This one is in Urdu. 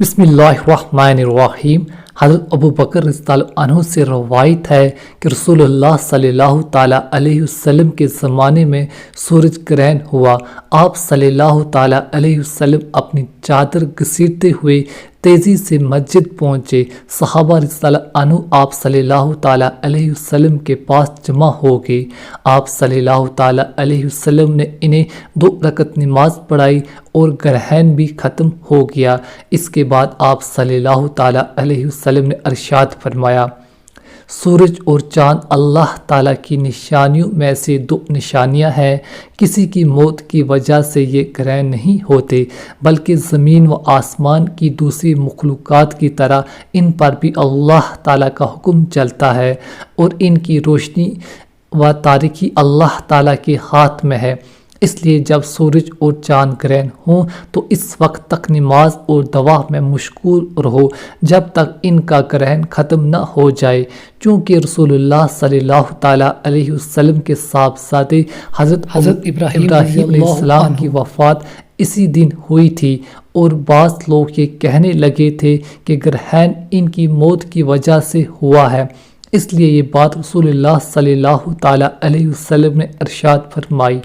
بسم اللہ الرحمن الرحیم۔ حضرت ابو بکر رضی اللہ عنہ سے روایت ہے کہ رسول اللہ صلی اللہ تعالیٰ علیہ وسلم کے زمانے میں سورج گرہن ہوا۔ آپ صلی اللہ تعالیٰ علیہ وسلم اپنی چادر گھسیٹتے ہوئے تیزی سے مسجد پہنچے۔ صحابہ رضی اللہ عنہ آپ صلی اللہ تعالیٰ علیہ وسلم کے پاس جمع ہو گئے۔ آپ صلی اللہ تعالیٰ علیہ وسلم نے انہیں 2 رکعت نماز پڑھائی اور گرہن بھی ختم ہو گیا۔ اس کے بعد آپ صلی اللہ تعالیٰ علیہ وسلم نے ارشاد فرمایا، سورج اور چاند اللہ تعالیٰ کی نشانیوں میں سے 2 نشانیاں ہیں۔ کسی کی موت کی وجہ سے یہ گرہن نہیں ہوتے، بلکہ زمین و آسمان کی دوسری مخلوقات کی طرح ان پر بھی اللہ تعالیٰ کا حکم چلتا ہے، اور ان کی روشنی و تاریکی اللہ تعالیٰ کے ہاتھ میں ہے۔ اس لیے جب سورج اور چاند گرہن ہوں تو اس وقت تک نماز اور دعا میں مشغول رہو جب تک ان کا گرہن ختم نہ ہو جائے، چونکہ رسول اللہ صلی اللہ تعالیٰ علیہ وسلم کے صاحبزادے حضرت ابراہیم علیہ السلام کی وفات اسی دن ہوئی تھی، اور بعض لوگ یہ کہنے لگے تھے کہ گرہن ان کی موت کی وجہ سے ہوا ہے، اس لیے یہ بات رسول اللہ صلی اللہ تعالیٰ علیہ وسلم نے ارشاد فرمائی۔